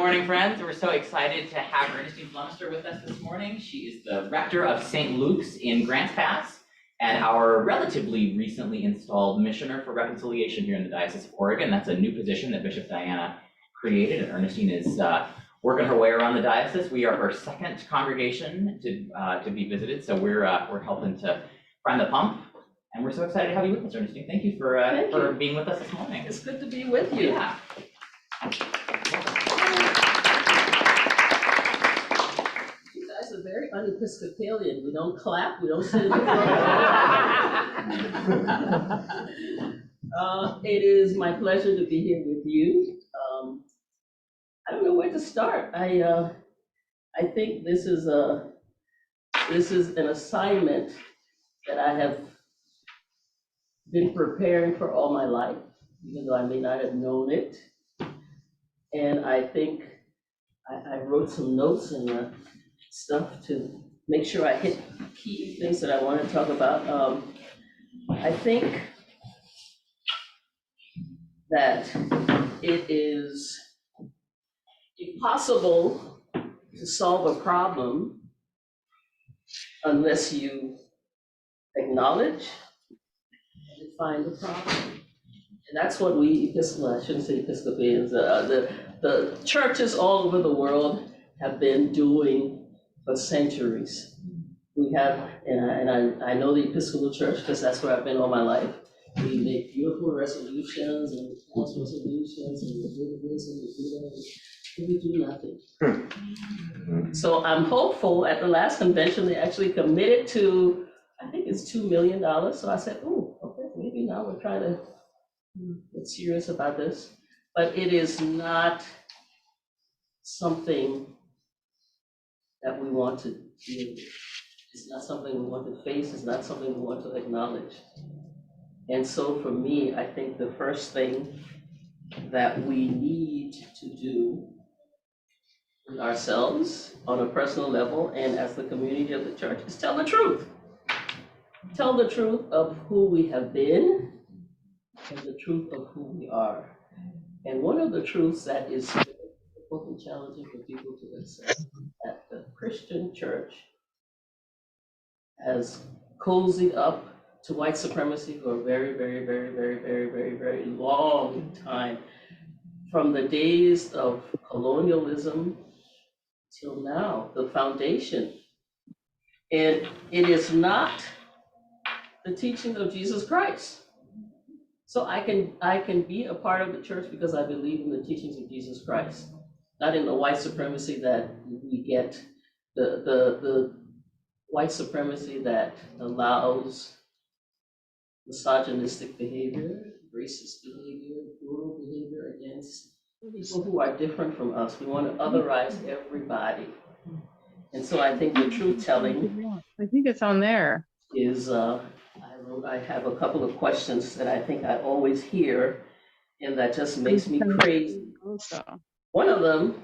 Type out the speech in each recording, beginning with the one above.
morning, friends. We're so excited to have Ernestine Flemister with us this morning. She is the rector of St. Luke's in Grants Pass and our relatively recently installed missioner for reconciliation here in the Diocese of Oregon. That's a new position that Bishop Diana created, and Ernestine is working her way around the diocese. We are her second congregation to be visited, so we're helping to prime the pump. And we're so excited to have you with us, Ernestine. Thank you for being with us this morning. It's good to be with you. Yeah. You guys are very un-Episcopalian. We don't clap, we don't sit in the front. It is my pleasure to be here with you. I don't know where to start. I think this is an assignment that I have been preparing for all my life, even though I may not have known it. And I think I wrote some notes and stuff to make sure I hit key things that I want to talk about. I think that it is impossible to solve a problem unless you acknowledge and define the problem. And that's what we Episcopal, I shouldn't say Episcopalians, the churches all over the world have been doing for centuries. We have, and I know the Episcopal Church because that's where I've been all my life. We make beautiful resolutions and false resolutions and we do this and we do that, and we do nothing. So I'm hopeful at the last convention, they actually committed to, I think it's $2 million. So I said, oh, okay, maybe now we're trying to get serious about this. But it is not something that we want to do. It's not something we want to face. It's not something we want to acknowledge. And so for me, I think the first thing that we need to do with ourselves on a personal level and as the community of the church is tell the truth. Tell the truth of who we have been and the truth of who we are. And one of the truths that is difficult and challenging for people to accept that the Christian church has cozied up to white supremacy for a very, very, very, very, very, very, very long time. From the days of colonialism till now, the foundation. And it is not the teaching of Jesus Christ. So I can be a part of the church because I believe in the teachings of Jesus Christ, not in the white supremacy that we get, the white supremacy that allows misogynistic behavior, racist behavior, brutal behavior against people who are different from us. We want to otherize everybody. And so I think the truth telling, I think it's on there, is I have a couple of questions that I think I always hear, and that just makes me crazy. One of them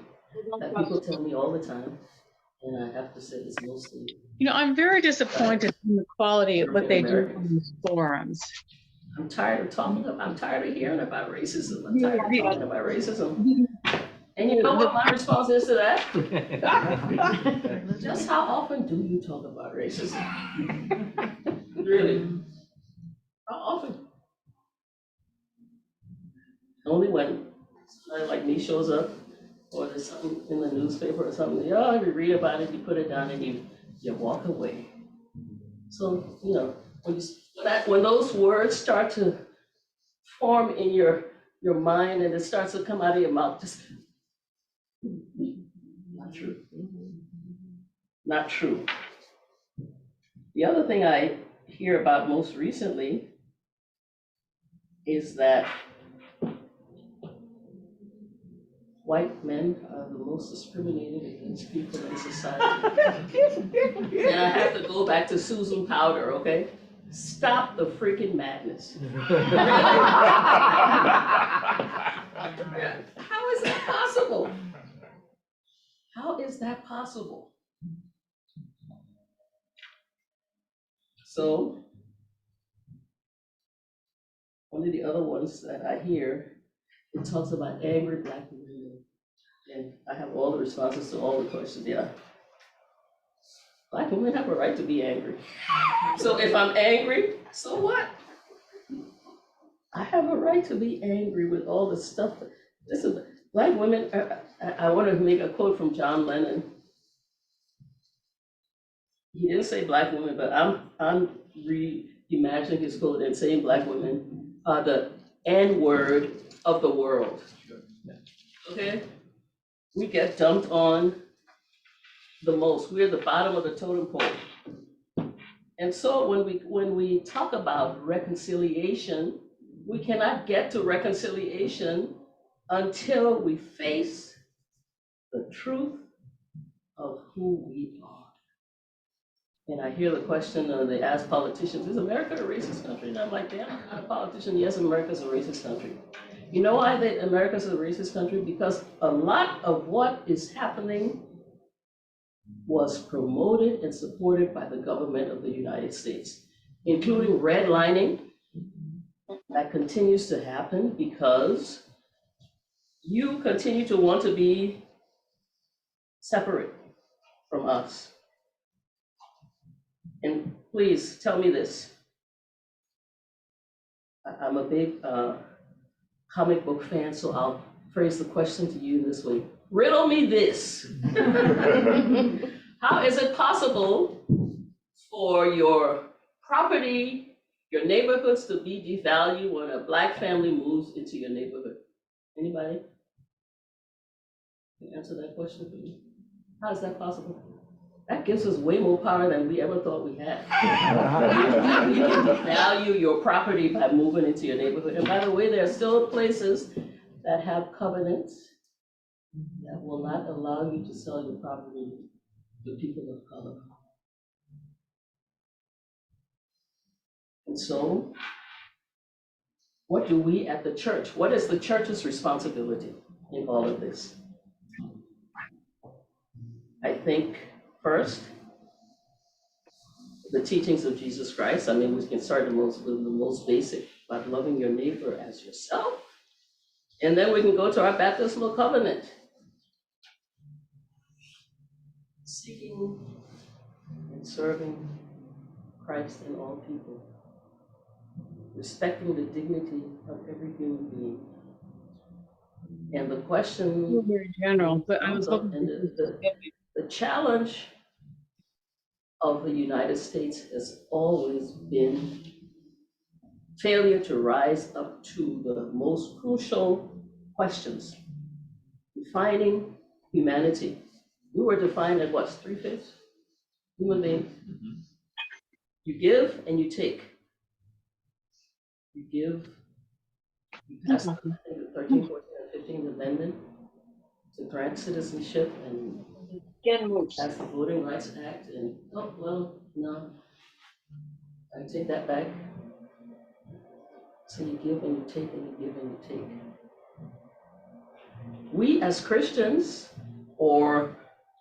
that people tell me all the time, and I have to say it's mostly. I'm very disappointed in the quality of what they do on these forums. I'm tired of hearing about racism. I'm tired of talking about racism. And you know what my response is to that? Just how often do you talk about racism? Really? How often? Only when somebody like me shows up, or there's something in the newspaper or something, you read about it, you put it down, and you walk away. So, when those words start to form in your mind and it starts to come out of your mouth, just not true. Not true. The other thing I hear about most recently is that white men are the most discriminated against people in society. And I have to go back to Susan Powder, okay? Stop the freaking madness. How is that possible? How is that possible? So, one of the other ones that I hear, it talks about angry Black women And I have all the responses to all the questions, yeah. Black women have a right to be angry. So if I'm angry, so what? I have a right to be angry with all the stuff. Listen, black women, I want to make a quote from John Lennon. He didn't say black women, but I'm reimagining his quote and saying black women are the N-word of the world. Okay? We get dumped on the most. We're the bottom of the totem pole. And so when we talk about reconciliation, we cannot get to reconciliation until we face the truth of who we are. And I hear the question, they ask politicians, is America a racist country? And I'm like, damn, I'm not a politician. Yes, America's a racist country. You know why America's a racist country? Because a lot of what is happening was promoted and supported by the government of the United States, including redlining. That continues to happen because you continue to want to be separate from us. And please tell me this. I'm a big comic book fan, so I'll phrase the question to you this way. Riddle me this. How is it possible for your property, your neighborhoods to be devalued when a black family moves into your neighborhood? Anybody can answer that question for me? How is that possible? That gives us way more power than we ever thought we had. You can devalue your property by moving into your neighborhood. And by the way, there are still places that have covenants that will not allow you to sell your property to people of color. And so, what do we at the church, what is the church's responsibility in all of this? I think first, the teachings of Jesus Christ. I mean, we can start with the most basic, about loving your neighbor as yourself. And then we can go to our baptismal covenant. Seeking and serving Christ in all people. Respecting the dignity of every human being. And the question. Very general, but I was hoping. And the challenge of the United States has always been failure to rise up to the most crucial questions. Defining humanity. We were defined as what, 3/5 human beings? You give and you take. You give, you pass, I think, the 13th, 14th, and 15th Amendment to grant citizenship and pass the Voting Rights Act, and oh, well, no, I take that back. So you give and you take and you give and you take. We as Christians, or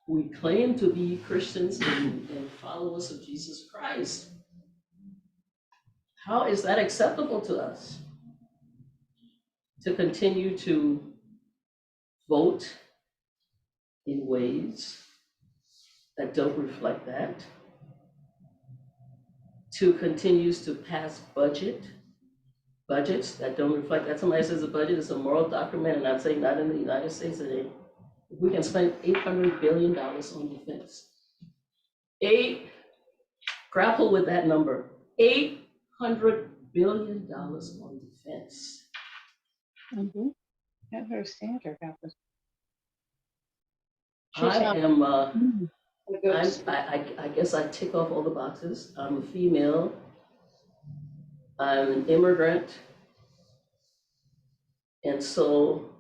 we claim to be Christians and followers of Jesus Christ, how is that acceptable to us? To continue to vote in ways that don't reflect that? To continue to pass budgets that don't reflect that? Somebody says a budget is a moral document, and I'm saying not in the United States today. We can spend $800 billion on defense. Grapple with that number, $800 billion on defense. Mm-hmm. I've heard Sandra about this. I guess I tick off all the boxes. I'm a female. I'm an immigrant. And so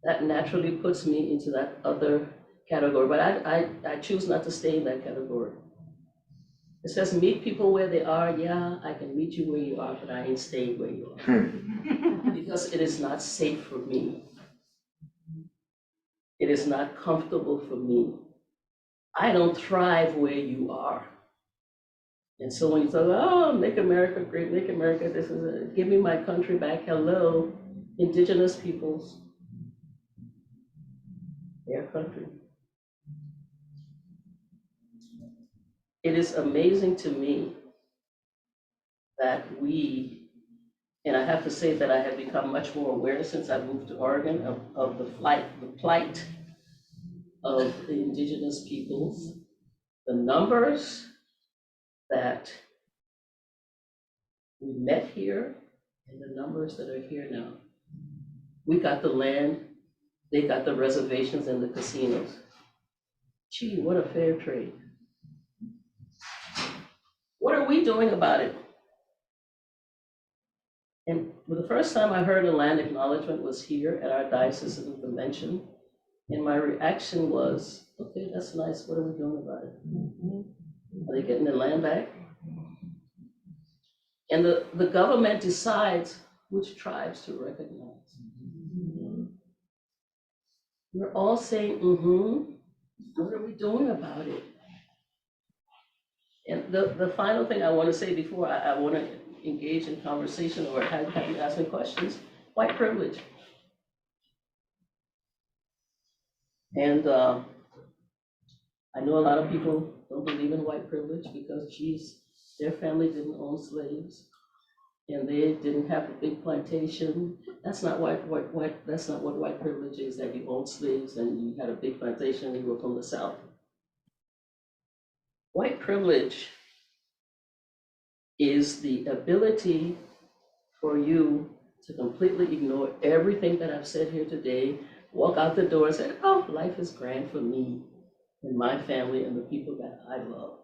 that naturally puts me into that other category, but I choose not to stay in that category. It says meet people where they are. Yeah, I can meet you where you are, but I ain't staying where you are. Because it is not safe for me. It is not comfortable for me. I don't thrive where you are. And so when you talk, oh, make America great, make America this, give me my country back. Hello, indigenous peoples. their country. It is amazing to me that we, and I have to say that I have become much more aware since I moved to Oregon of the plight of the indigenous peoples, the numbers that we met here and the numbers that are here now. We got the land, they got the reservations and the casinos. Gee, what a fair trade. What are we doing about it? And for the first time I heard a land acknowledgement was here at our diocesan convention. And my reaction was, okay, that's nice, what are we doing about it? Are they getting their land back? And the government decides which tribes to recognize. We're all saying, what are we doing about it? And the final thing I want to say before I want to engage in conversation or have you ask me questions, white privilege. And I know a lot of people don't believe in white privilege because, geez, their family didn't own slaves and they didn't have a big plantation. That's not that's not what white privilege is, that you owned slaves and you had a big plantation and you were from the South. White privilege is the ability for you to completely ignore everything that I've said here today, walk out the door and say, oh, life is grand for me and my family and the people that I love.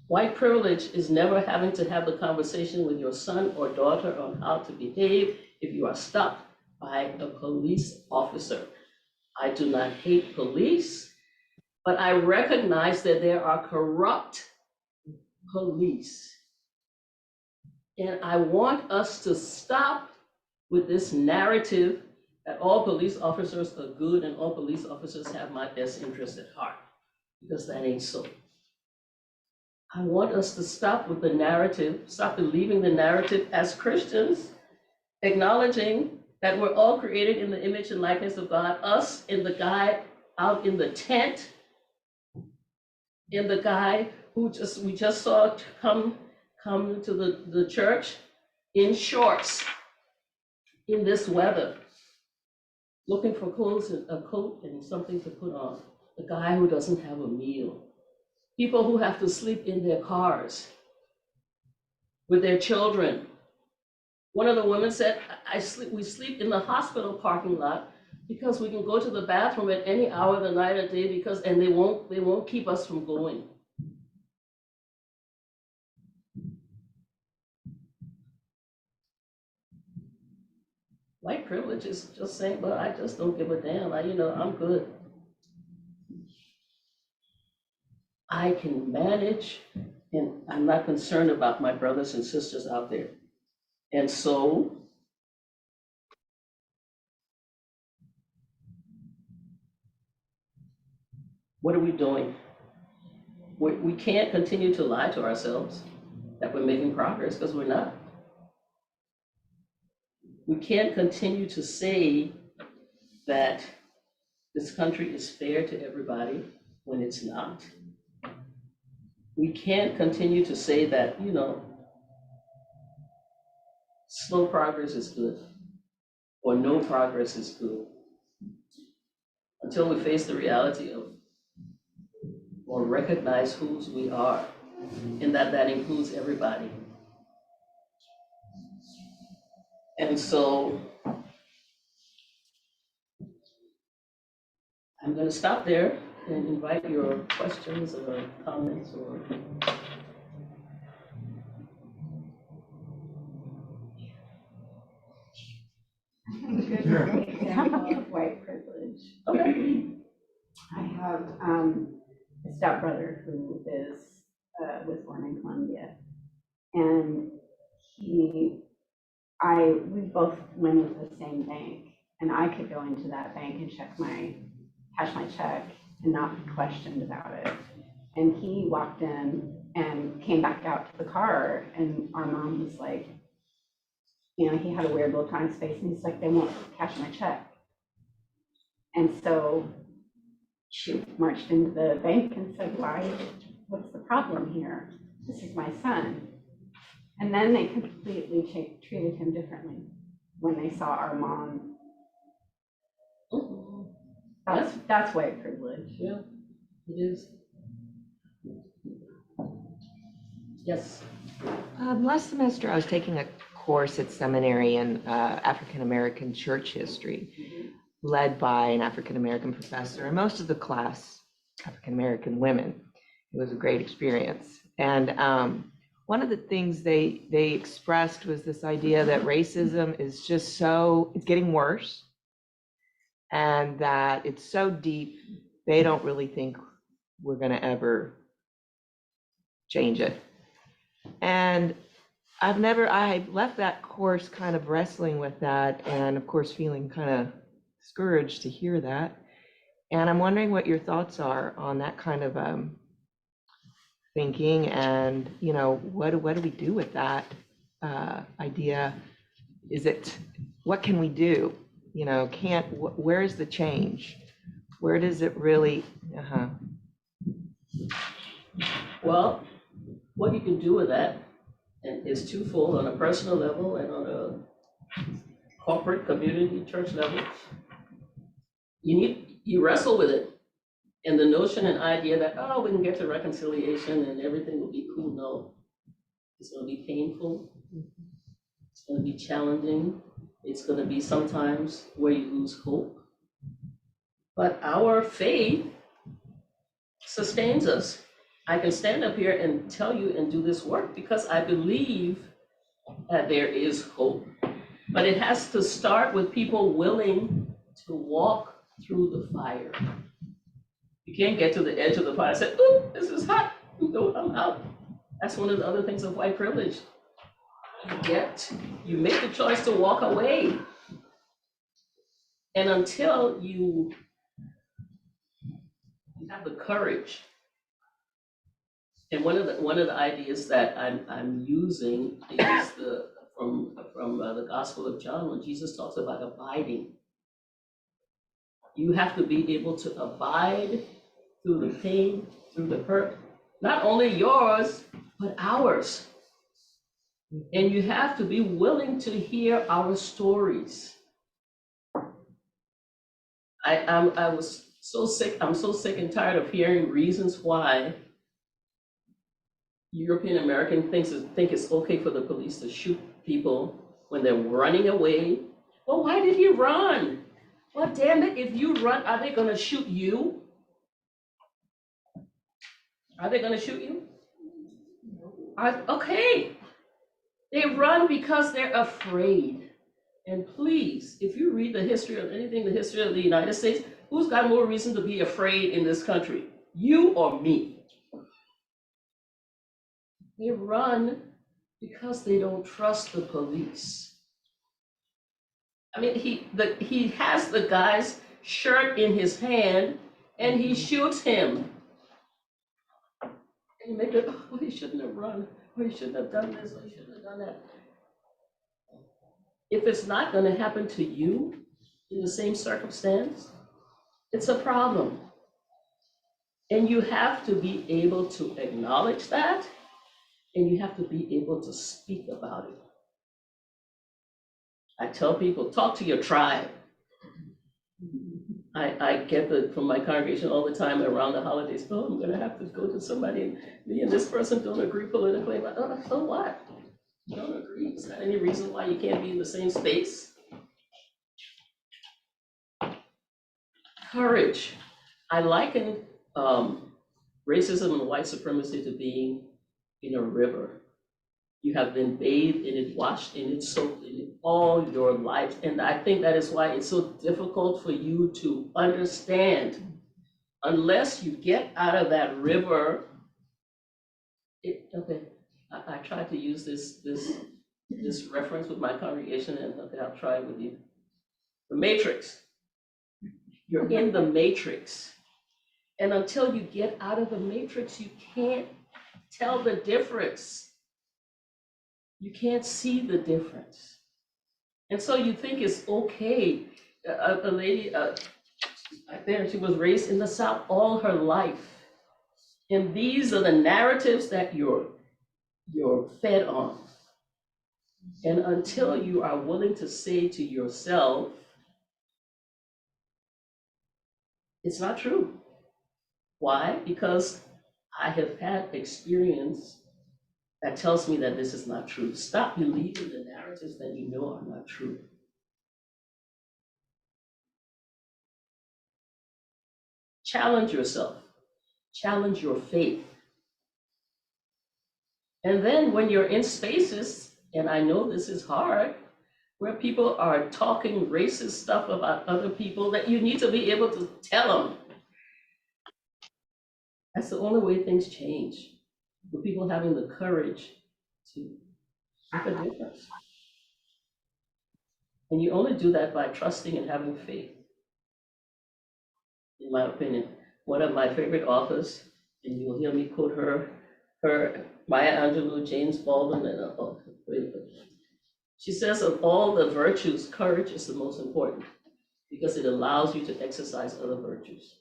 White privilege is never having to have the conversation with your son or daughter on how to behave if you are stopped by a police officer. I do not hate police, but I recognize that there are corrupt police. And I want us to stop with this narrative that all police officers are good and all police officers have my best interest at heart, because that ain't so. I want us to stop with the narrative, stop believing the narrative as Christians, acknowledging that we're all created in the image and likeness of God, us and the guy out in the tent, and the guy who we just saw come to the church in shorts in this weather, looking for clothes and a coat and something to put on. The guy who doesn't have a meal. People who have to sleep in their cars with their children. One of the women said, we sleep in the hospital parking lot because we can go to the bathroom at any hour of the night or day and they won't keep us from going. White privilege is just saying, well, I just don't give a damn. I'm good. I can manage, and I'm not concerned about my brothers and sisters out there. And so, what are we doing? We can't continue to lie to ourselves that we're making progress, because we're not. We can't continue to say that this country is fair to everybody when it's not. We can't continue to say that, slow progress is good or no progress is good until we face the reality of or recognize whose we are, and that includes everybody. And so I'm going to stop there and invite your questions or comments or. Good example of white privilege. Okay. I have a stepbrother who was born in Colombia, and we both went into the same bank, and I could go into that bank and cash my check and not be questioned about it. And he walked in and came back out to the car, and our mom was like, he had a weird look on his face, and he's like, they won't cash my check. And so she marched into the bank and said, what's the problem here? This is my son. And then they completely treated him differently when they saw our mom. That's white privilege. Yeah, it is. Yes. Last semester, I was taking a course at seminary in African American church history, led by an African American professor, and most of the class, African American women. It was a great experience. And one of the things they expressed was this idea that racism is just it's getting worse, and that it's so deep, they don't really think we're going to ever change it. And I left that course kind of wrestling with that, and of course feeling kind of discouraged to hear that. And I'm wondering what your thoughts are on that kind of thinking, and what do we do with that idea? What can we do? Where is the change? Where does it really? Well, what you can do with that is twofold: on a personal level and on a corporate, community, church level. You wrestle with it, and the notion and idea that, oh, we can get to reconciliation and everything will be cool. No, it's going to be painful. It's going to be challenging. It's going to be sometimes where you lose hope. But our faith sustains us. I can stand up here and tell you and do this work because I believe that there is hope. But it has to start with people willing to walk through the fire. You can't get to the edge of the fire and say, "Ooh, this is hot. No, I'm out." That's one of the other things of white privilege. You make the choice to walk away. And until you have the courage. And one of the ideas that I'm using is from the Gospel of John, when Jesus talks about abiding. You have to be able to abide through the pain, through the hurt, not only yours, but ours. And you have to be willing to hear our stories. I was so sick, I'm so sick and tired of hearing reasons why European Americans think it's okay for the police to shoot people when they're running away. Well, why did he run? Well, damn it, if you run, are they gonna shoot you? Are they gonna shoot you? Okay. They run because they're afraid. And please, if you read the history of anything, the history of the United States, who's got more reason to be afraid in this country? You or me? They run because they don't trust the police. I mean, he has the guy's shirt in his hand and he shoots him. And you make it, oh, he shouldn't have run, or he shouldn't have done this, or he shouldn't have done that. If it's not going to happen to you in the same circumstance, it's a problem. And you have to be able to acknowledge that, and you have to be able to speak about it. I tell people, talk to your tribe. I get that from my congregation all the time around the holidays. Oh, I'm going to have to go to somebody, and me and this person don't agree politically. But oh, so what? You don't agree? Is there any reason why you can't be in the same space? Courage. I liken racism and white supremacy to being in a river. You have been bathed in it, washed in it, soaked in it all your life. And I think that is why it's so difficult for you to understand. Unless you get out of that river, okay, I tried to use this reference with my congregation, and okay, I'll try it with you. The matrix. You're in the matrix. And until you get out of the matrix, you can't tell the difference. You can't see the difference. And so you think it's okay. A lady there. She was raised in the South all her life. And these are the narratives that you're fed on. And until you are willing to say to yourself, it's not true. Why? Because I have had experience that tells me that this is not true. Stop believing the narratives that you know are not true. Challenge yourself. Challenge your faith. And then when you're in spaces, and I know this is hard, where people are talking racist stuff about other people, that you need to be able to tell them. That's the only way things change. The people having the courage to make a difference. And you only do that by trusting and having faith. In my opinion, one of my favorite authors, and you'll hear me quote her Maya Angelou, James Baldwin, and she says of all the virtues, courage is the most important because it allows you to exercise other virtues.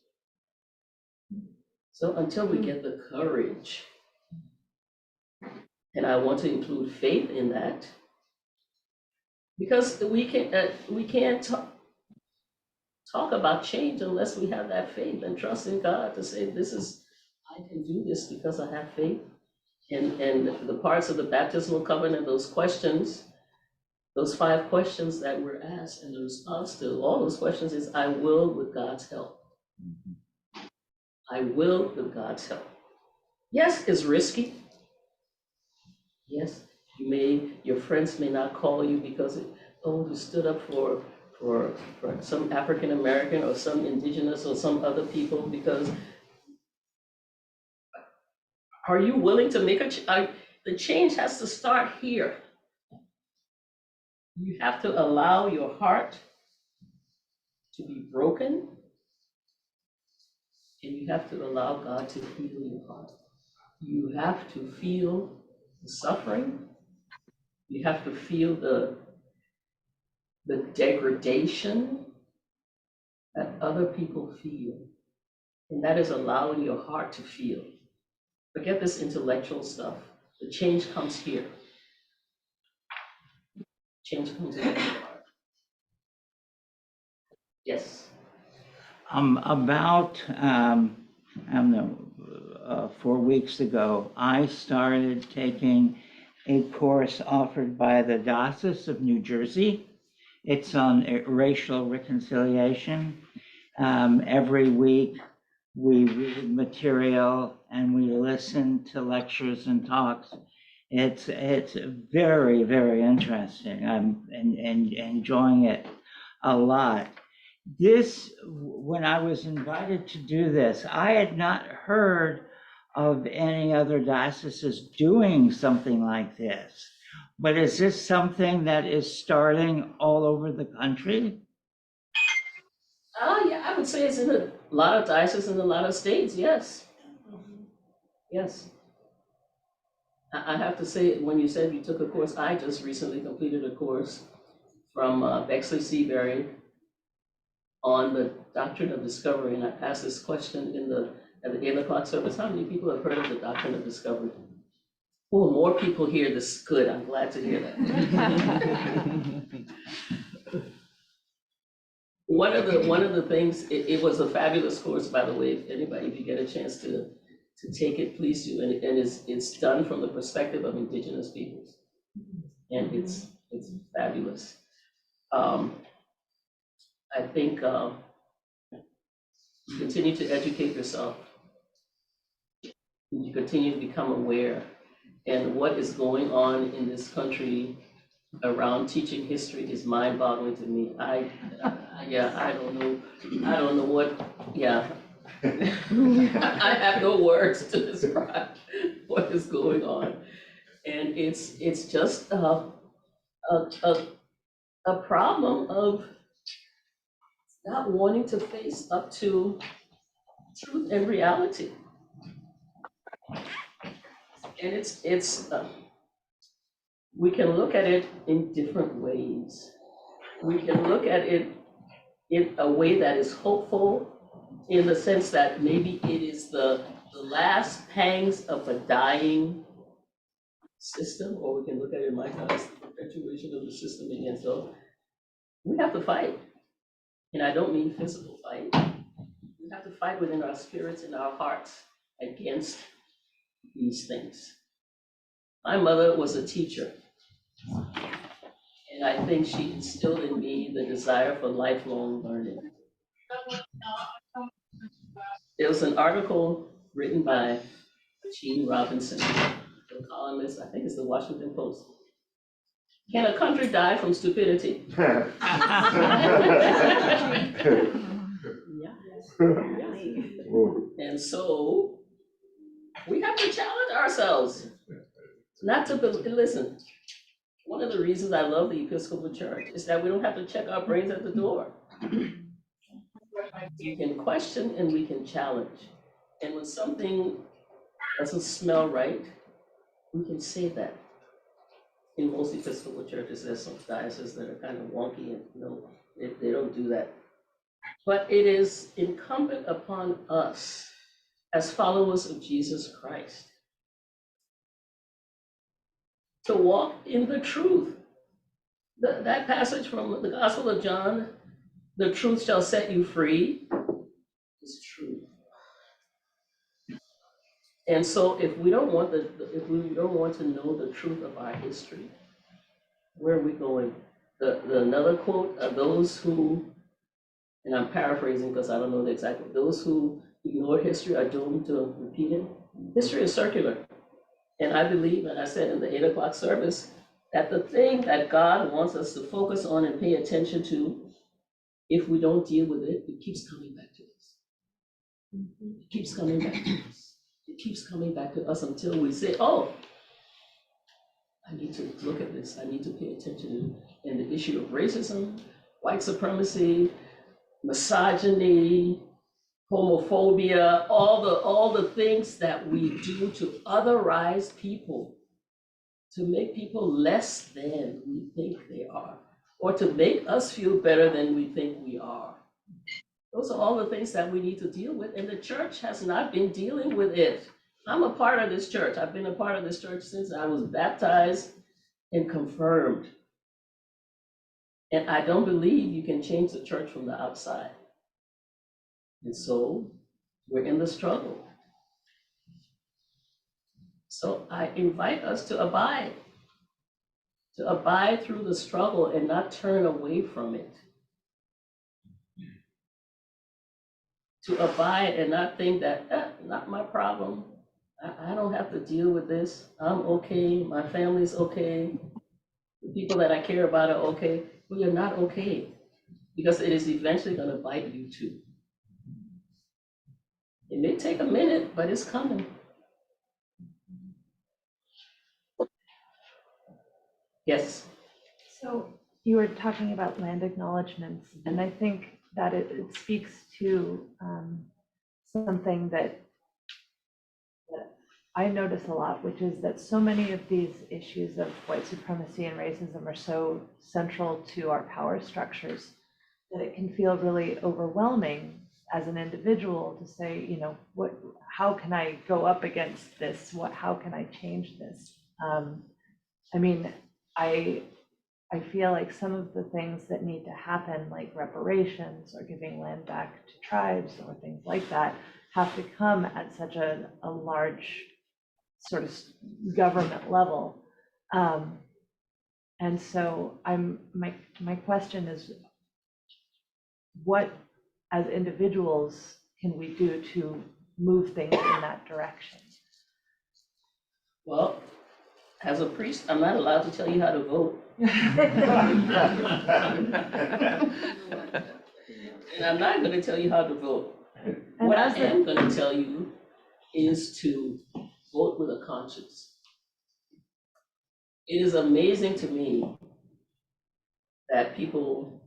So until we get the courage, and I want to include faith in that, because we can't talk about change unless we have that faith and trust in God to say, I can do this because I have faith. And the parts of the baptismal covenant, those questions, those 5 questions that were asked, and the response to all those questions is, I will with God's help. I will with God's help. Yes, it's risky. Yes, your friends may not call you because you stood up for some African American or some indigenous or some other people, because are you willing to make the change has to start here. You have to allow your heart to be broken, and you have to allow God to heal your heart. You have to feel the suffering. You have to feel the degradation that other people feel. And that is allowing your heart to feel. Forget this intellectual stuff. The change comes here. Change comes in your heart. Yes. About, I don't know, 4 weeks ago, I started taking a course offered by the Diocese of New Jersey. It's on racial reconciliation. Every week we read material and we listen to lectures and talks. It's very, very interesting. I'm enjoying it a lot. When I was invited to do this, I had not heard of any other dioceses doing something like this. But is this something that is starting all over the country? Yeah, I would say it's in a lot of dioceses in a lot of states, yes. Yes. I have to say, when you said you took a course, I just recently completed a course from Bexley Seabury on the Doctrine of Discovery, and I asked this question at the 8 o'clock service. How many people have heard of the Doctrine of Discovery? Oh, more people here. This is good. I'm glad to hear that. One of the things, it was a fabulous course, by the way. If you get a chance to take it, please do. And it's done from the perspective of indigenous peoples, and it's fabulous. I think you continue to educate yourself. You continue to become aware, and what is going on in this country around teaching history is mind-boggling to me. I don't know what. I have no words to describe what is going on, and it's just a problem of not wanting to face up to truth and reality. And it's we can look at it in different ways. We can look at it in a way that is hopeful, in the sense that maybe it is the last pangs of a dying system, or we can look at it in my time as the perpetuation of the system again. So we have to fight. And I don't mean physical fight. We have to fight within our spirits and our hearts against these things. My mother was a teacher, and I think she instilled in me the desire for lifelong learning. There was an article written by Gene Robinson, the columnist, I think it's the Washington Post. Can a country die from stupidity? Yes. And so we have to challenge ourselves not to listen. One of the reasons I love the Episcopal Church is that we don't have to check our brains at the door. We can question and we can challenge. And when something doesn't smell right, we can say that. In most Episcopal churches, there's some dioceses that are kind of wonky and they don't do that. But it is incumbent upon us as followers of Jesus Christ to walk in the truth. That passage from the Gospel of John, the truth shall set you free, is true. And so if we don't want to know the truth of our history, where are we going? Another quote, those who, and I'm paraphrasing because I don't know the exact quote, those who ignore history are doomed to repeat it. History is circular. And I believe, and I said in the 8 o'clock service, that the thing that God wants us to focus on and pay attention to, if we don't deal with it, it keeps coming back to us. It keeps coming back to us. It keeps coming back to us until we say, oh, I need to look at this. I need to pay attention to and the issue of racism, white supremacy, misogyny, homophobia, all the things that we do to otherize people, to make people less than we think they are, or to make us feel better than we think we are. Those are all the things that we need to deal with, and the church has not been dealing with it. I'm a part of this church. I've been a part of this church since I was baptized and confirmed. And I don't believe you can change the church from the outside. And so we're in the struggle. So I invite us to abide through the struggle and not turn away from it. To abide and not think that, not my problem. I don't have to deal with this. I'm okay. My family's okay. The people that I care about are okay. Well, you're not okay, because it is eventually going to bite you too. It may take a minute, but it's coming. Yes. So you were talking about land acknowledgements, and I think that it speaks to something that I notice a lot, which is that so many of these issues of white supremacy and racism are so central to our power structures that it can feel really overwhelming as an individual to say, how can I go up against this? How can I change this? I mean, I feel like some of the things that need to happen, like reparations or giving land back to tribes or things like that, have to come at such a large sort of government level. And so my question is, what as individuals can we do to move things in that direction? Well, as a priest, I'm not allowed to tell you how to vote. And I'm not going to tell you how to vote. What I am going to tell you is to vote with a conscience. It is amazing to me that people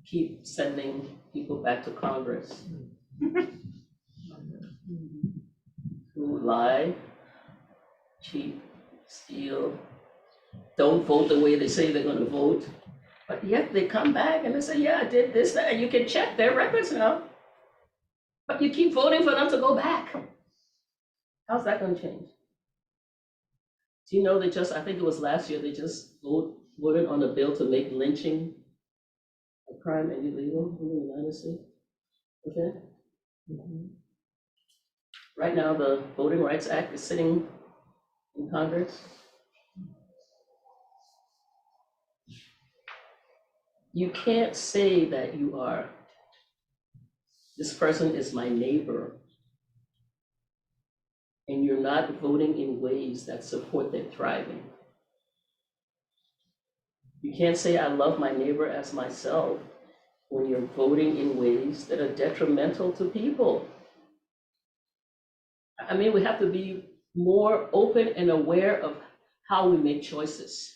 keep sending people back to Congress who lie, cheat, steal, don't vote the way they say they're going to vote, but yet they come back and they say, yeah, I did this, that, and you can check their records now. But you keep voting for them to go back. How's that gonna change? Do you know they just, I think it was last year, they just voted on a bill to make lynching a crime and illegal in the United States? Okay? Right now, the Voting Rights Act is sitting in Congress. You can't say that you are, this person is my neighbor, and you're not voting in ways that support their thriving. You can't say I love my neighbor as myself when you're voting in ways that are detrimental to people. I mean, we have to be more open and aware of how we make choices.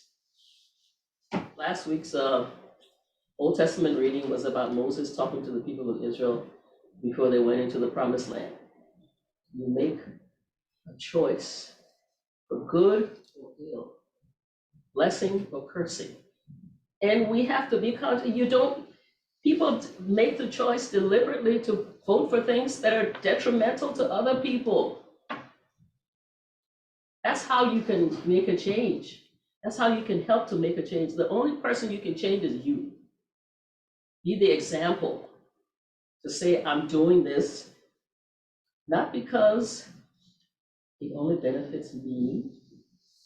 Last week's Old Testament reading was about Moses talking to the people of Israel before they went into the Promised Land. You make a choice for good or ill, blessing or cursing. And we have to be conscious. People make the choice deliberately to vote for things that are detrimental to other people. That's how you can make a change. That's how you can help to make a change. The only person you can change is you. Be the example to say, I'm doing this, not because it only benefits me,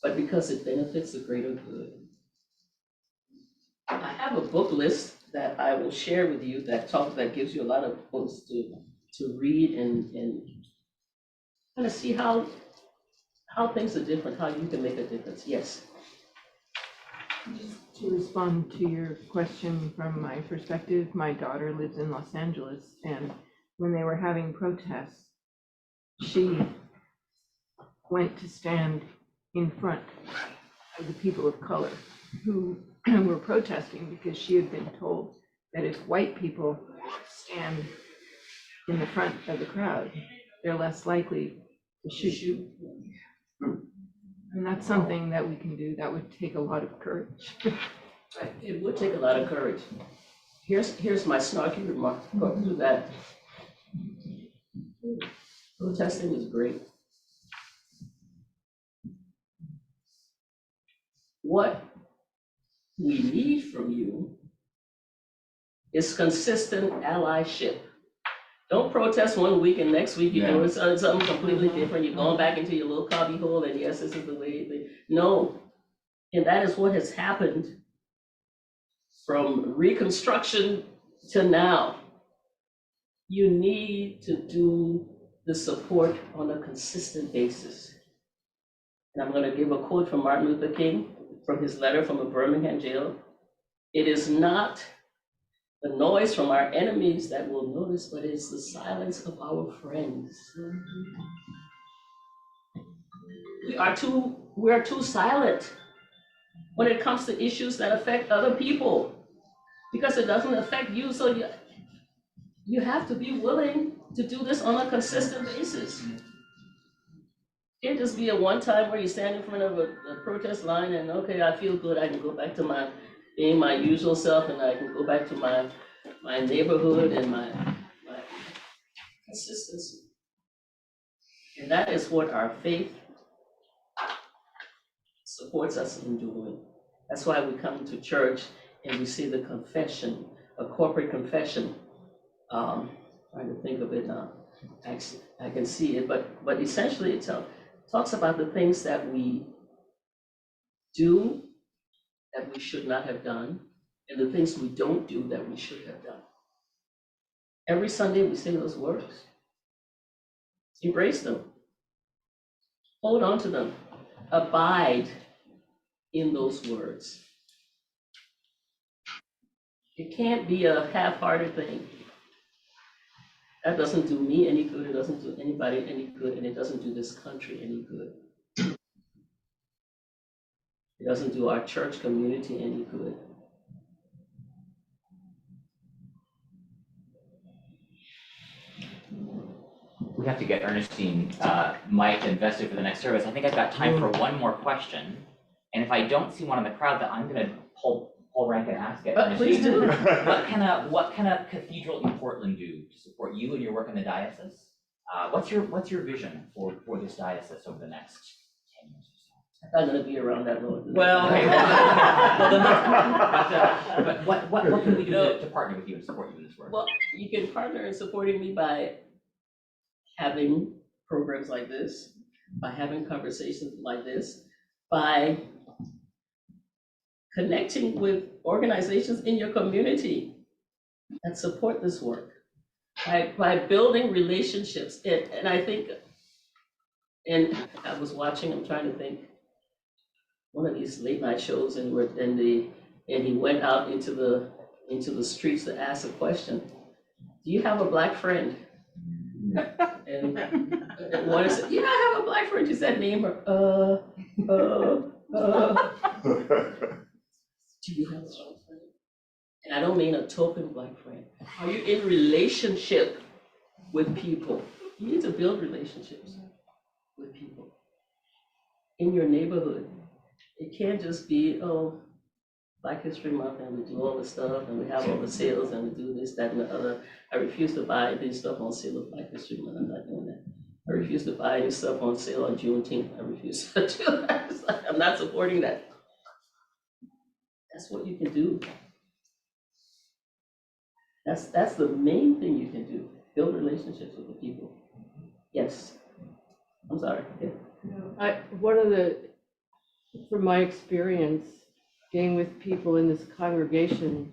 but because it benefits the greater good. I have a book list that I will share with you that gives you a lot of books to read and kind of see how things are different, how you can make a difference. Yes. Just to respond to your question from my perspective, my daughter lives in Los Angeles, and when they were having protests, she went to stand in front of the people of color who were protesting because she had been told that if white people stand in the front of the crowd, they're less likely to shoot. And that's something that we can do. That would take a lot of courage. It would take a lot of courage. Here's my snarky remark to that. Protesting is great. What we need from you is consistent allyship. Don't protest one week and next week you're doing something completely different. You're going back into your little cubby hole and yes, this is the way. No, and that is what has happened from Reconstruction to now. You need to do the support on a consistent basis. And I'm going to give a quote from Martin Luther King from his letter from a Birmingham jail. It is not the noise from our enemies that we'll notice, but it's the silence of our friends. We are too silent when it comes to issues that affect other people, because it doesn't affect you. So you have to be willing to do this on a consistent basis. It can't just be a one time where you stand in front of a protest line and okay, I feel good, I can go back to being my usual self, and I can go back to my neighborhood and my consistency. And that is what our faith supports us in doing. That's why we come to church and we see the confession, a corporate confession. Trying to think of it now. I can see it, but essentially it talks about the things that we do that we should not have done, and the things we don't do that we should have done. Every Sunday we say those words. Embrace them. Hold on to them. Abide in those words. It can't be a half-hearted thing. That doesn't do me any good, it doesn't do anybody any good, and it doesn't do this country any good. It doesn't do our church community any good. We have to get Ernestine mic'd and vested for the next service. I think I've got time for one more question. And if I don't see one in the crowd, then I'm gonna pull pull rank and ask it. Please do. What can a cathedral in Portland do to support you and your work in the diocese? What's your vision for this diocese over the next 10 years or so? I'm not gonna be around that long. Well, okay. But what can we do to partner with you and support you in this work? Well, you can partner in supporting me by having programs like this, by having conversations like this, by connecting with organizations in your community that support this work, by building relationships. And I think, and I was watching, I'm trying to think, one of these late night shows, and he went out into the streets to ask a question. Do you have a Black friend? And one said, yeah, I have a Black friend. He said, name her. Do you have a Black friend? And I don't mean a token Black friend. Are you in relationship with people? You need to build relationships with people in your neighborhood. It can't just be, oh, Black History Month and we do all the stuff and we have all the sales and we do this, that, and the other. I refuse to buy this stuff on sale of Black History Month. I'm not doing that. I refuse to buy any stuff on sale on Juneteenth. I refuse to do that. I'm not supporting that. That's what you can do. That's the main thing you can do. Build relationships with the people. Yes. I'm sorry. Yeah. From my experience, being with people in this congregation,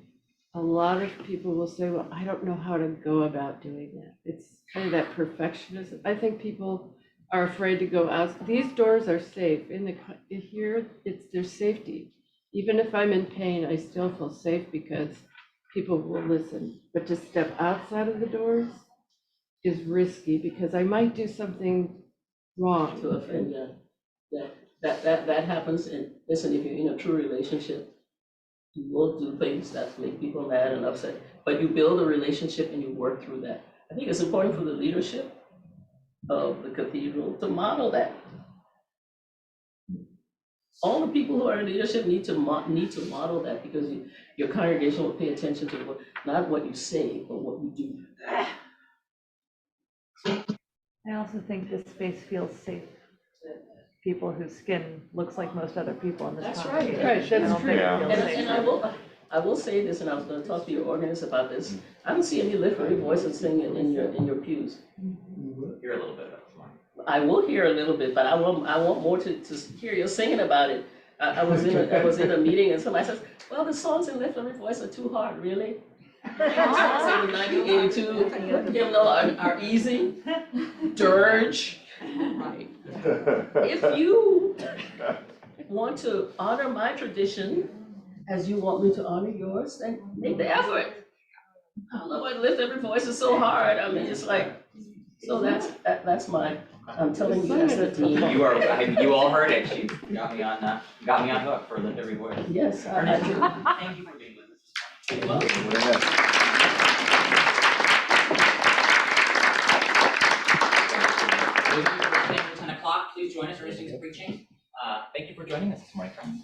a lot of people will say, well, I don't know how to go about doing that. It's kind of that perfectionism. I think people are afraid to go out. These doors are safe. Here, there's safety. Even if I'm in pain, I still feel safe because people will listen. But to step outside of the doors is risky because I might do something wrong. To offend, yeah. That happens. And listen, if you're in a true relationship, you will do things that make people mad and upset, but you build a relationship and you work through that. I think it's important for the leadership of the cathedral to model that. All the people who are in leadership need to model that, because your congregation will pay attention to not what you say, but what you do. I also think this space feels safe to people whose skin looks like most other people in this That's congregation. right. Right, that's true. And I will say this, and I was going to talk to your organist about this. I don't see any literary voices singing in your pews. Hear a little bit of it. I will hear a little bit, but I want more to hear you singing about it. I was in a meeting and somebody says, well, the songs in literary voice are too hard, really? So the 1982 hymnal are easy. Dirge. Right. If you want to honor my tradition as you want me to honor yours, then make the effort. I don't know why lift every voice is so hard. I mean, it's like, so that's my, I'm telling you, that's the team. You all heard it. She got me on hook for Lift Every Voice. Yes, Ernestine, thank you for being with us. You're welcome. Those of you who are staying for 10 o'clock, please join us. Ernestine's preaching. Thank you for joining us this morning, friends.